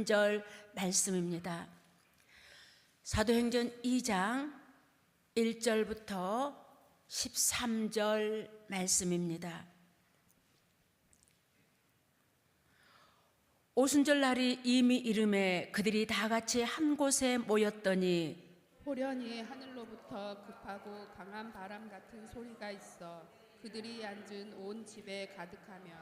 23절 말씀입니다. 사도행전 2장 1절부터 13절 말씀입니다. 오순절 날이 이미 이름에 그들이 다 같이 한 곳에 모였더니 호련히 하늘로부터 급하고 강한 바람 같은 소리가 있어 그들이 앉은 온 집에 가득하며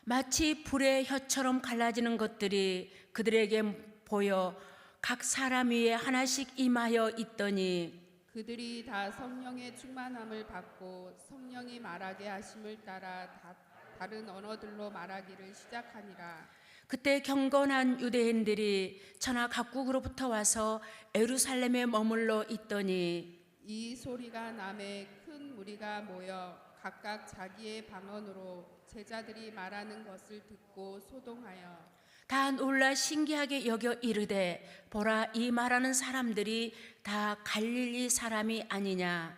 마치 불의 혀처럼 갈라지는 것들이 그들에게 보여 각 사람 위에 하나씩 임하여 있더니 그들이 다 성령의 충만함을 받고 성령이 말하게 하심을 따라 다른 언어들로 말하기를 시작하니라. 그때 경건한 유대인들이 천하 각국으로부터 와서 예루살렘에 머물러 있더니 이 소리가 남에 큰 무리가 모여 각각 자기의 방언으로 제자들이 말하는 것을 듣고 소동하여 다 놀라 신기하게 여겨 이르되 보라 이 말하는 사람들이 다 갈릴리 사람이 아니냐.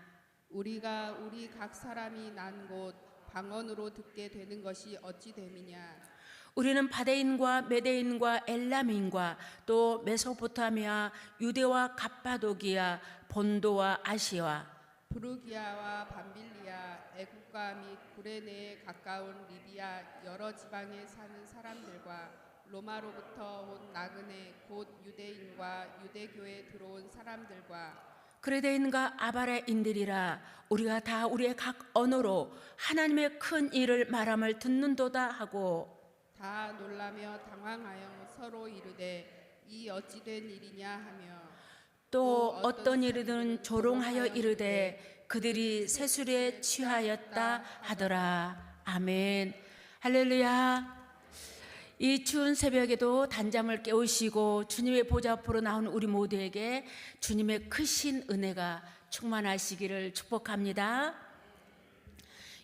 우리가 우리 각 사람이 난 곳 방언으로 듣게 되는 것이 어찌 됨이냐. 우리는 바데인과 메데인과 엘람인과 또 메소포타미아 유대와 갑바도기아 본도와 아시아 부르기아와 밤빌리아 애국가 및 구레네에 가까운 리비아 여러 지방에 사는 사람들과 로마로부터 온 나그네 곧 유대인과 유대교에 들어온 사람들과 그레데인과 아바레인들이라 우리가 다 우리의 각 언어로 하나님의 큰 일을 말함을 듣는도다 하고 다 놀라며 당황하여 서로 이르되 이 어찌된 일이냐 하며 또 어떤 이들은 조롱하여 이르되 그들이 세술에 취하였다 하더라. 아멘. 할렐루야. 이 추운 새벽에도 단잠을 깨우시고 주님의 보좌 앞으로 나온 우리 모두에게 주님의 크신 은혜가 충만하시기를 축복합니다.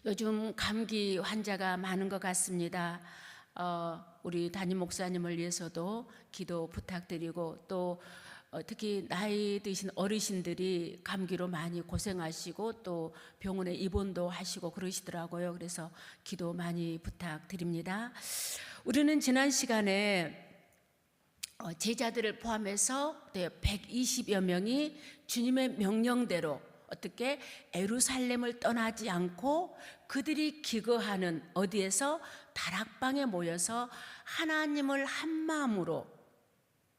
요즘 감기 환자가 많은 것 같습니다. 우리 담임 목사님을 위해서도 기도 부탁드리고 또 특히 나이 드신 어르신들이 감기로 많이 고생하시고 또 병원에 입원도 하시고 그러시더라고요. 그래서 기도 많이 부탁드립니다. 우리는 지난 시간에 제자들을 포함해서 120여 명이 주님의 명령대로 어떻게 예루살렘을 떠나지 않고 그들이 기거하는 어디에서 다락방에 모여서 하나님을 한 마음으로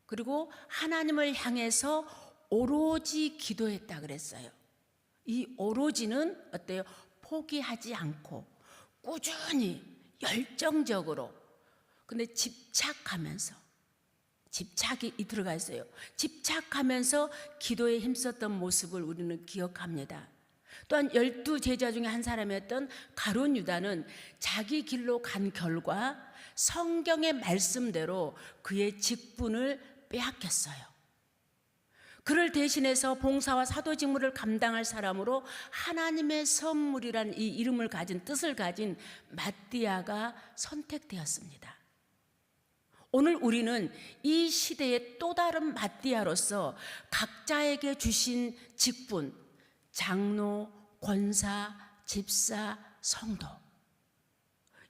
그리고 하나님을 향해서 오로지 기도했다 그랬어요. 이 오로지는 어때요? 포기하지 않고 꾸준히 열정적으로 근데 집착하면서 집착이 들어가 있어요. 집착하면서 기도에 힘썼던 모습을 우리는 기억합니다. 또한 12제자 중에 한 사람이었던 가룟 유다는 자기 길로 간 결과 성경의 말씀대로 그의 직분을 빼앗겼어요. 그를 대신해서 봉사와 사도 직무를 감당할 사람으로 하나님의 선물이란 이 이름을 가진 뜻을 가진 마띠아가 선택되었습니다. 오늘 우리는 이 시대의 또 다른 마띠아로서 각자에게 주신 직분, 장로, 권사, 집사, 성도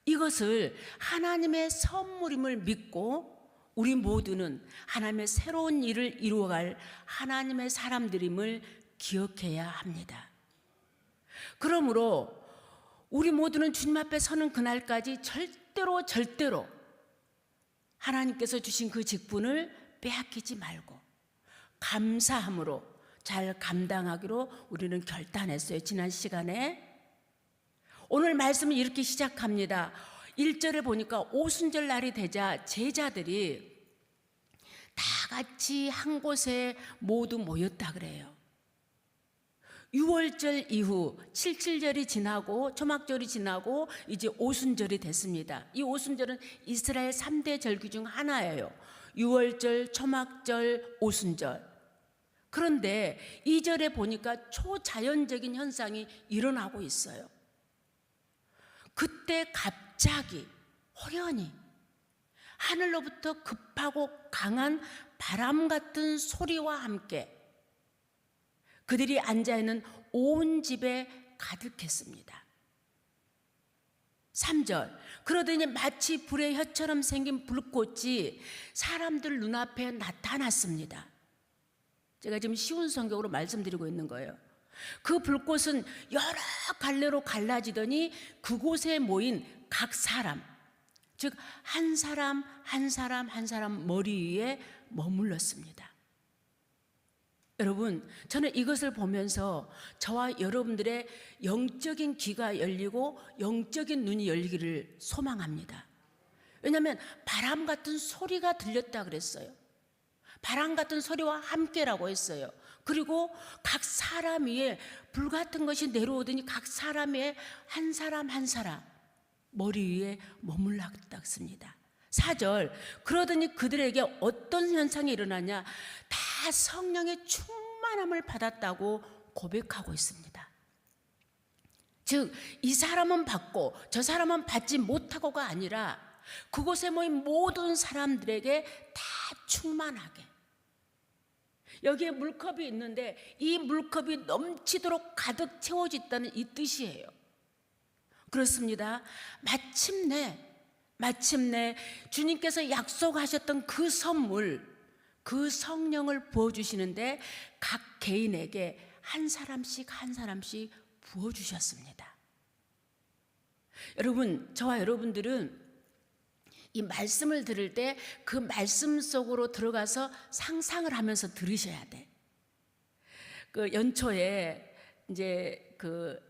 이것을 하나님의 선물임을 믿고 우리 모두는 하나님의 새로운 일을 이루어갈 하나님의 사람들임을 기억해야 합니다. 그러므로 우리 모두는 주님 앞에 서는 그날까지 절대로 하나님께서 주신 그 직분을 빼앗기지 말고 감사함으로 잘 감당하기로 우리는 결단했어요. 지난 시간에 오늘 말씀을 이렇게 시작합니다. 1절에 보니까 오순절 날이 되자 제자들이 다 같이 한 곳에 모두 모였다 그래요. 6월절 이후 77절이 지나고 초막절이 지나고 이제 오순절이 됐습니다. 이 오순절은 이스라엘 3대 절기 중 하나예요. 6월절, 초막절, 오순절. 그런데 2절에 보니까 초자연적인 현상이 일어나고 있어요. 그때 갑자기 호련히 하늘로부터 급하고 강한 바람 같은 소리와 함께 그들이 앉아있는 온 집에 가득했습니다. 3절. 그러더니 마치 불의 혀처럼 생긴 불꽃이 사람들 눈앞에 나타났습니다. 제가 지금 쉬운 성경으로 말씀드리고 있는 거예요. 그 불꽃은 여러 갈래로 갈라지더니 그곳에 모인 각 사람, 즉 한 사람 한 사람 한 사람 머리 위에 머물렀습니다. 여러분, 저는 이것을 보면서 저와 여러분들의 영적인 귀가 열리고 영적인 눈이 열리기를 소망합니다. 왜냐하면 바람 같은 소리가 들렸다 그랬어요. 바람 같은 소리와 함께라고 했어요. 그리고 각 사람 위에 불 같은 것이 내려오더니 각 사람 위에 한 사람 한 사람 머리 위에 머물렀습니다. 4절. 그러더니 그들에게 어떤 현상이 일어나냐, 다 성령의 충만함을 받았다고 고백하고 있습니다. 즉 이 사람은 받고 저 사람은 받지 못하고가 아니라 그곳에 모인 모든 사람들에게 다 충만하게, 여기에 물컵이 있는데 이 물컵이 넘치도록 가득 채워졌다는 이 뜻이에요. 그렇습니다. 마침내 주님께서 약속하셨던 그 선물, 그 성령을 부어주시는데 각 개인에게 한 사람씩 부어주셨습니다. 여러분, 저와 여러분들은 이 말씀을 들을 때 그 말씀 속으로 들어가서 상상을 하면서 들으셔야 돼. 그 연초에 이제 그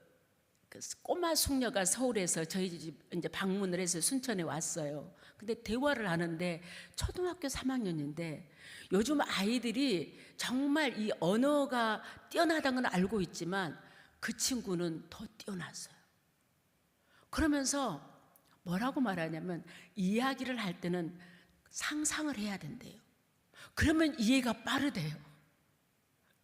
꼬마 숙녀가 서울에서 저희 집 이제 방문을 해서 순천에 왔어요. 근데 대화를 하는데 초등학교 3학년인데 요즘 아이들이 정말 이 언어가 뛰어나다는 건 알고 있지만 그 친구는 더 뛰어났어요. 그러면서 뭐라고 말하냐면 이야기를 할 때는 상상을 해야 된대요. 그러면 이해가 빠르대요.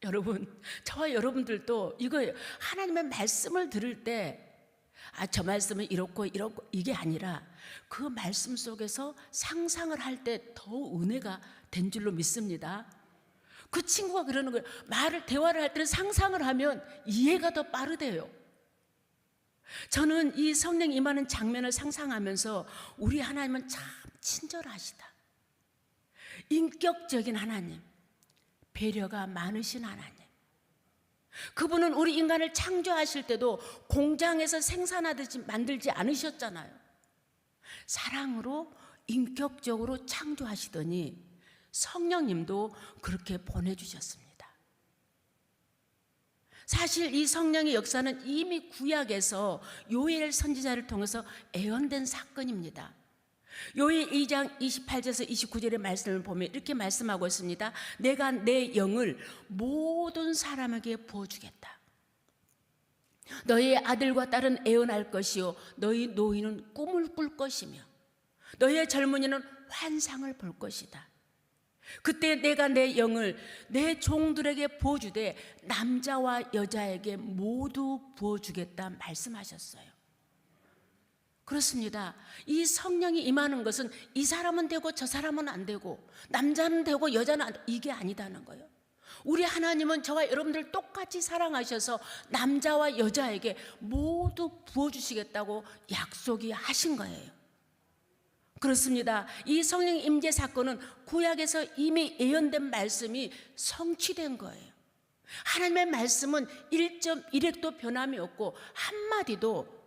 여러분, 저와 여러분들도 이거예요. 하나님의 말씀을 들을 때 저 말씀은 이렇고 이게 아니라 그 말씀 속에서 상상을 할 때 더 은혜가 된 줄로 믿습니다. 그 친구가 그러는 거예요. 대화를 할 때는 상상을 하면 이해가 더 빠르대요. 저는 이 성령 임하는 장면을 상상하면서 우리 하나님은 참 친절하시다, 인격적인 하나님, 배려가 많으신 하나님. 그분은 우리 인간을 창조하실 때도 공장에서 생산하듯이 만들지 않으셨잖아요. 사랑으로 인격적으로 창조하시더니 성령님도 그렇게 보내주셨습니다. 사실 이 성령의 역사는 이미 구약에서 요엘 선지자를 통해서 예언된 사건입니다. 요엘 2장 28절에서 29절의 말씀을 보면 이렇게 말씀하고 있습니다. 내가 내 영을 모든 사람에게 부어주겠다. 너희의 아들과 딸은 애언할 것이요 너희 노인은 꿈을 꿀 것이며 너희의 젊은이는 환상을 볼 것이다. 그때 내가 내 영을 내 종들에게 부어주되 남자와 여자에게 모두 부어주겠다 말씀하셨어요. 그렇습니다. 이 성령이 임하는 것은 이 사람은 되고 저 사람은 안 되고 남자는 되고 여자는 안 되고 이게 아니다는 거예요. 우리 하나님은 저와 여러분들 똑같이 사랑하셔서 남자와 여자에게 모두 부어주시겠다고 약속이 하신 거예요. 그렇습니다. 이 성령 임재 사건은 구약에서 이미 예언된 말씀이 성취된 거예요. 하나님의 말씀은 1.1획도 변함이 없고 한마디도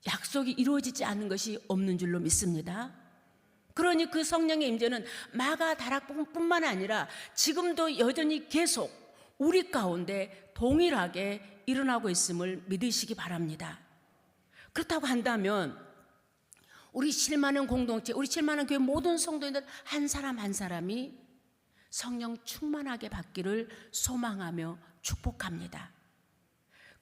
약속이 이루어지지 않는 것이 없는 줄로 믿습니다. 그러니 그 성령의 임재는 마가 다락뿐만 아니라 지금도 여전히 계속 우리 가운데 동일하게 일어나고 있음을 믿으시기 바랍니다. 그렇다고 한다면 우리 7만원 공동체, 우리 7만원 교회 모든 성도인들 한 사람 한 사람이 성령 충만하게 받기를 소망하며 축복합니다.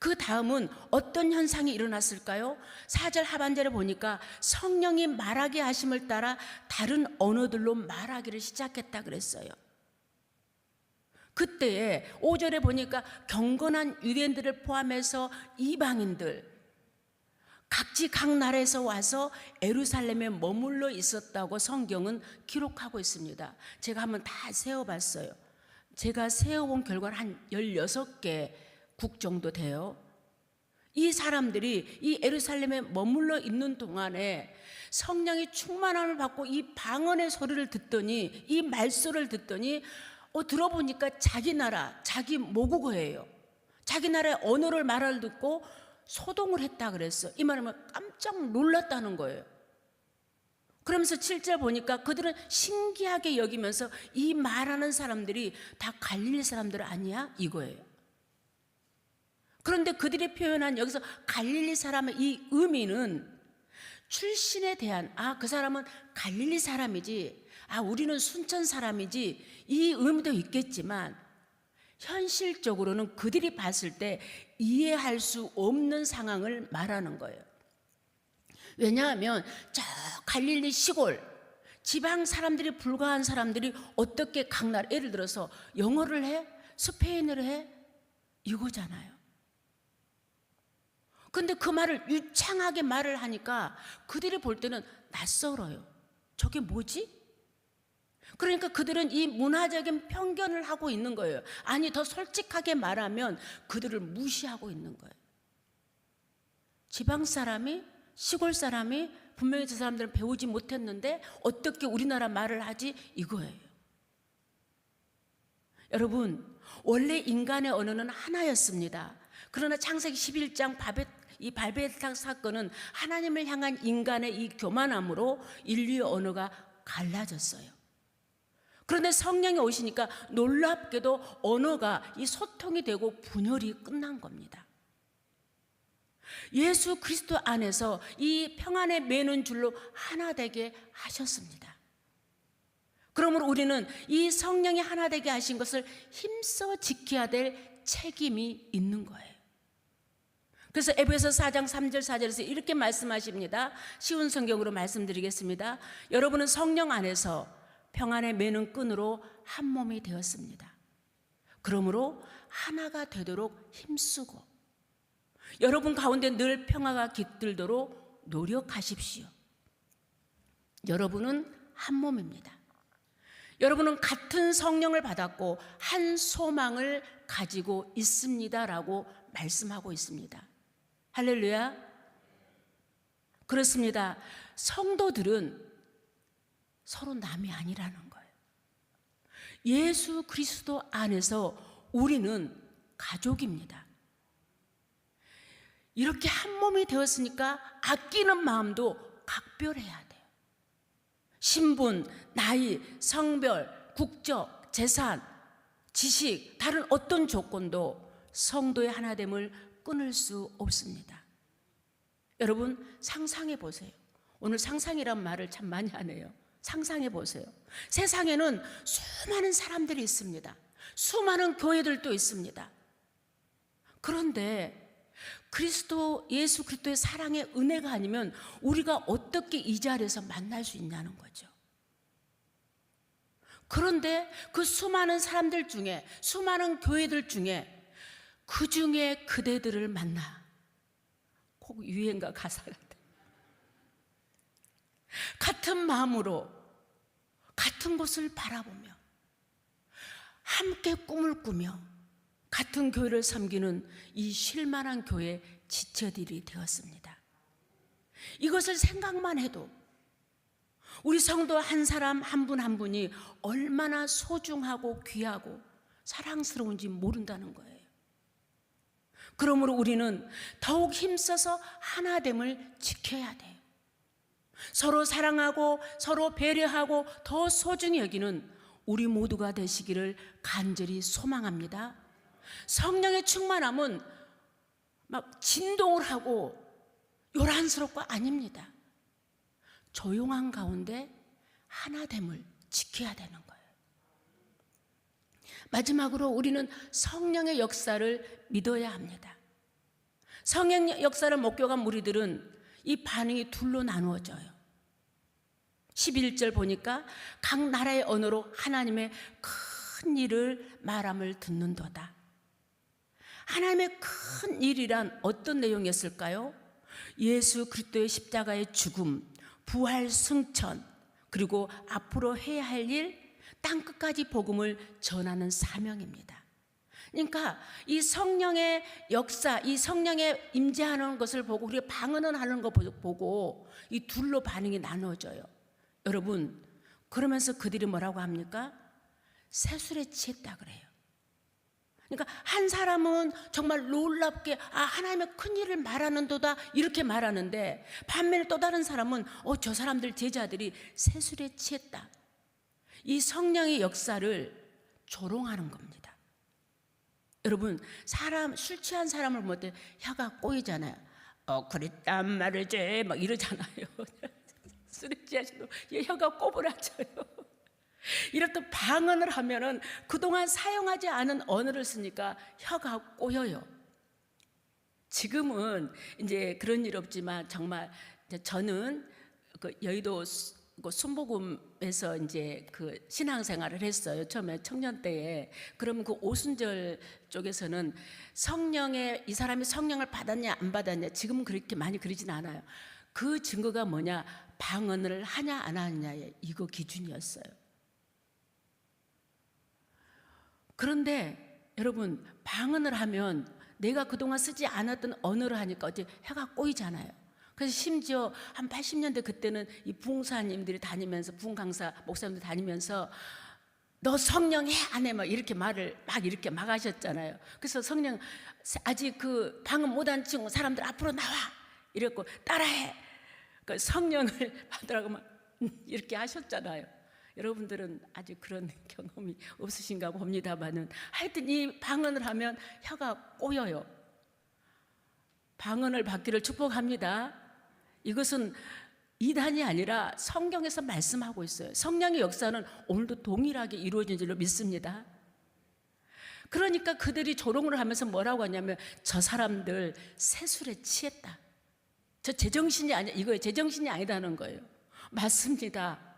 그 다음은 어떤 현상이 일어났을까요? 4절 하반절에 보니까 성령이 말하게 하심을 따라 다른 언어들로 말하기를 시작했다 그랬어요. 그때에 5절에 보니까 경건한 유대인들을 포함해서 이방인들, 각 나라에서 와서 예루살렘에 머물러 있었다고 성경은 기록하고 있습니다. 제가 한번 다 세어봤어요. 제가 세어본 결과는 한 16개 국 정도 돼요. 이 사람들이 이 예루살렘에 머물러 있는 동안에 성령의 충만함을 받고 이 방언의 소리를 듣더니, 이 말소를 듣더니 들어보니까 자기 나라, 자기 모국어예요. 자기 나라의 언어를 말을 듣고 소동을 했다 그랬어. 이 말하면 깜짝 놀랐다는 거예요. 그러면서 7절 보니까 그들은 신기하게 여기면서 이 말하는 사람들이 다 갈릴리 사람들 아니야? 이거예요. 그런데 그들이 표현한 여기서 갈릴리 사람의 이 의미는 출신에 대한, 그 사람은 갈릴리 사람이지, 우리는 순천 사람이지, 이 의미도 있겠지만 현실적으로는 그들이 봤을 때 이해할 수 없는 상황을 말하는 거예요. 왜냐하면 저 갈릴리 시골 지방 사람들이 불과한 사람들이 어떻게 각 나라, 예를 들어서 영어를 해? 스페인어를 해? 이거잖아요. 근데 그 말을 유창하게 말을 하니까 그들이 볼 때는 낯설어요. 저게 뭐지? 그러니까 그들은 이 문화적인 편견을 하고 있는 거예요. 아니, 더 솔직하게 말하면 그들을 무시하고 있는 거예요. 지방 사람이, 시골 사람이 분명히 저 사람들은 배우지 못했는데 어떻게 우리나라 말을 하지? 이거예요. 여러분, 원래 인간의 언어는 하나였습니다. 그러나 창세기 11장 이 발베탁 사건은 하나님을 향한 인간의 이 교만함으로 인류의 언어가 갈라졌어요. 그런데 성령이 오시니까 놀랍게도 언어가 이 소통이 되고 분열이 끝난 겁니다. 예수 그리스도 안에서 이 평안에 매는 줄로 하나 되게 하셨습니다. 그러므로 우리는 이 성령이 하나 되게 하신 것을 힘써 지켜야 될 책임이 있는 거예요. 그래서 에베소 4장 3절 4절에서 이렇게 말씀하십니다. 쉬운 성경으로 말씀드리겠습니다. 여러분은 성령 안에서 평안에 매는 끈으로 한 몸이 되었습니다. 그러므로 하나가 되도록 힘쓰고 여러분 가운데 늘 평화가 깃들도록 노력하십시오. 여러분은 한 몸입니다. 여러분은 같은 성령을 받았고 한 소망을 가지고 있습니다라고 말씀하고 있습니다. 할렐루야. 그렇습니다. 성도들은 서로 남이 아니라는 거예요. 예수 그리스도 안에서 우리는 가족입니다. 이렇게 한 몸이 되었으니까 아끼는 마음도 각별해야 돼요. 신분, 나이, 성별, 국적, 재산, 지식, 다른 어떤 조건도 성도의 하나됨을 끊을 수 없습니다. 여러분 상상해 보세요. 오늘 상상이란 말을 참 많이 하네요. 상상해 보세요. 세상에는 수많은 사람들이 있습니다. 수많은 교회들도 있습니다. 그런데 예수 그리스도의 사랑의 은혜가 아니면 우리가 어떻게 이 자리에서 만날 수 있냐는 거죠. 그런데 그 수많은 사람들 중에, 수많은 교회들 중에 그 중에 그대들을 만나. 꼭 유행가 가사 같아. 같은 마음으로 같은 곳을 바라보며 함께 꿈을 꾸며 같은 교회를 섬기는 이 쉴만한 교회 지체들이 되었습니다. 이것을 생각만 해도 우리 성도 한 사람 한 분 한 분이 얼마나 소중하고 귀하고 사랑스러운지 모른다는 거예요. 그러므로 우리는 더욱 힘써서 하나됨을 지켜야 돼요. 서로 사랑하고 서로 배려하고 더 소중히 여기는 우리 모두가 되시기를 간절히 소망합니다. 성령의 충만함은 막 진동을 하고 요란스럽고 아닙니다. 조용한 가운데 하나됨을 지켜야 되는 거예요. 마지막으로 우리는 성령의 역사를 믿어야 합니다. 성령 역사를 목격한 무리들은 이 반응이 둘로 나누어져요. 11절 보니까 각 나라의 언어로 하나님의 큰 일을 말함을 듣는도다. 하나님의 큰 일이란 어떤 내용이었을까요? 예수 그리스도의 십자가의 죽음, 부활 승천, 그리고 앞으로 해야 할 일, 땅끝까지 복음을 전하는 사명입니다. 그러니까 이 성령의 역사, 이 성령의 임재하는 것을 보고 우리가 방언을 하는 거 보고 이 둘로 반응이 나눠져요. 여러분, 그러면서 그들이 뭐라고 합니까? 세술에 취했다 그래요. 그러니까 한 사람은 정말 놀랍게 하나님의 큰 일을 말하는도다 이렇게 말하는데, 반면에 또 다른 사람은 저 사람들 제자들이 세술에 취했다, 이 성령의 역사를 조롱하는 겁니다. 여러분, 술 취한 사람을 볼 때 혀가 꼬이잖아요. 그랬단 말이지 막 이러잖아요. 술에 취하셔도 혀가 꼬부라져요. 이렇듯 방언을 하면은 그동안 사용하지 않은 언어를 쓰니까 혀가 꼬여요. 지금은 이제 그런 일 없지만 정말 저는 그 여의도 순복음에서 이제 그 신앙생활을 했어요. 처음에 청년 때에. 그러면 그 오순절 쪽에서는 이 사람이 성령을 받았냐 안 받았냐, 지금은 그렇게 많이 그러진 않아요. 그 증거가 뭐냐? 방언을 하냐 안 하냐에 이거 기준이었어요. 그런데 여러분, 방언을 하면 내가 그동안 쓰지 않았던 언어를 하니까 어째 혀가 꼬이잖아요. 그래서 심지어 한 80년대 그때는 이 부흥사님들이 다니면서, 부흥 강사 목사님들 다니면서 너 성령 해 안 해 막 이렇게 말을 이렇게 막 하셨잖아요. 그래서 성령 아직 그 방언 못한 친구 사람들 앞으로 나와 이랬고 따라해. 그 성령을 받으라고 막 이렇게 하셨잖아요. 여러분들은 아직 그런 경험이 없으신가 봅니다만은, 하여튼 이 방언을 하면 혀가 꼬여요. 방언을 받기를 축복합니다. 이것은 이단이 아니라 성경에서 말씀하고 있어요. 성령의 역사는 오늘도 동일하게 이루어진 줄로 믿습니다. 그러니까 그들이 조롱을 하면서 뭐라고 하냐면, 저 사람들 세술에 취했다, 저 제정신이 아니야, 이거예요. 제정신이 아니다는 거예요. 맞습니다.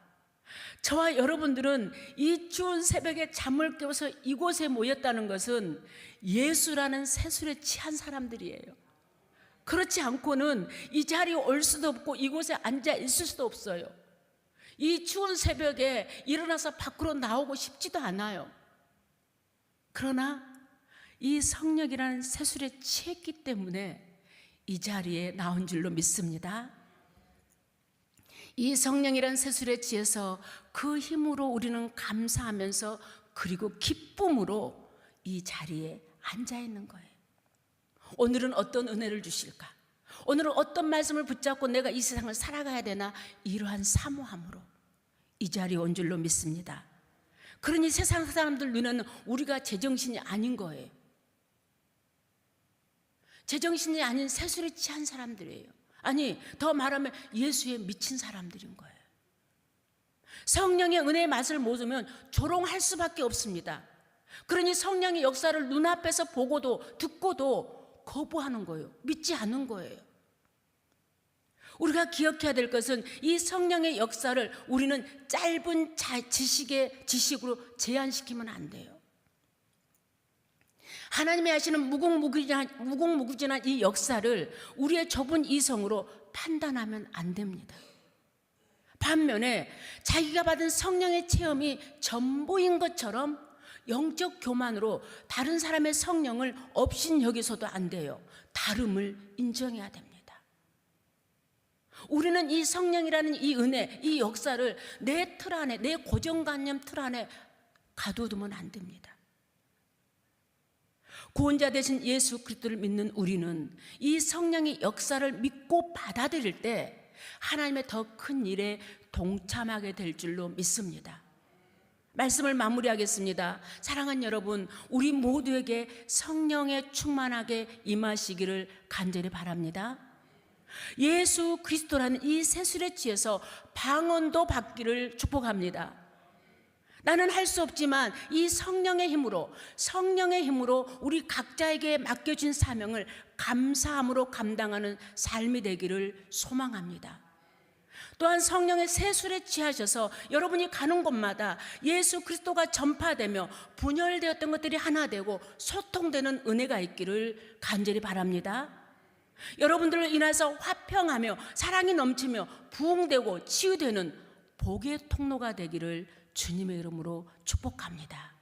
저와 여러분들은 이 추운 새벽에 잠을 깨워서 이곳에 모였다는 것은 예수라는 세술에 취한 사람들이에요. 그렇지 않고는 이 자리에 올 수도 없고 이곳에 앉아 있을 수도 없어요. 이 추운 새벽에 일어나서 밖으로 나오고 싶지도 않아요. 그러나 이 성령이라는 세술에 취했기 때문에 이 자리에 나온 줄로 믿습니다. 이 성령이라는 세술에 취해서 그 힘으로 우리는 감사하면서 그리고 기쁨으로 이 자리에 앉아 있는 거예요. 오늘은 어떤 은혜를 주실까? 오늘은 어떤 말씀을 붙잡고 내가 이 세상을 살아가야 되나? 이러한 사모함으로 이 자리에 온 줄로 믿습니다. 그러니 세상 사람들 눈에는 우리가 제정신이 아닌 거예요. 제정신이 아닌 세술에 취한 사람들이에요. 아니, 더 말하면 예수에 미친 사람들인 거예요. 성령의 은혜의 맛을 모르면 조롱할 수밖에 없습니다. 그러니 성령의 역사를 눈앞에서 보고도 듣고도 거부하는 거예요. 믿지 않는 거예요. 우리가 기억해야 될 것은 이 성령의 역사를 우리는 짧은 지식으로 제한시키면 안 돼요. 하나님이 하시는 무궁무진한 이 역사를 우리의 좁은 이성으로 판단하면 안 됩니다. 반면에 자기가 받은 성령의 체험이 전부인 것처럼 영적 교만으로 다른 사람의 성령을 업신여기서도 안 돼요. 다름을 인정해야 됩니다. 우리는 이 성령이라는 이 은혜, 이 역사를 내 틀 안에, 내 고정관념 틀 안에 가둬두면 안 됩니다. 구원자 되신 예수 그리스도를 믿는 우리는 이 성령의 역사를 믿고 받아들일 때 하나님의 더 큰 일에 동참하게 될 줄로 믿습니다. 말씀을 마무리하겠습니다. 사랑하는 여러분, 우리 모두에게 성령의 충만하게 임하시기를 간절히 바랍니다. 예수 그리스도라는 이 세술에 취해서 방언도 받기를 축복합니다. 나는 할 수 없지만 이 성령의 힘으로 우리 각자에게 맡겨진 사명을 감사함으로 감당하는 삶이 되기를 소망합니다. 또한 성령의 세술에 취하셔서 여러분이 가는 곳마다 예수 그리스도가 전파되며 분열되었던 것들이 하나 되고 소통되는 은혜가 있기를 간절히 바랍니다. 여러분들을 인해서 화평하며 사랑이 넘치며 부흥되고 치유되는 복의 통로가 되기를 주님의 이름으로 축복합니다.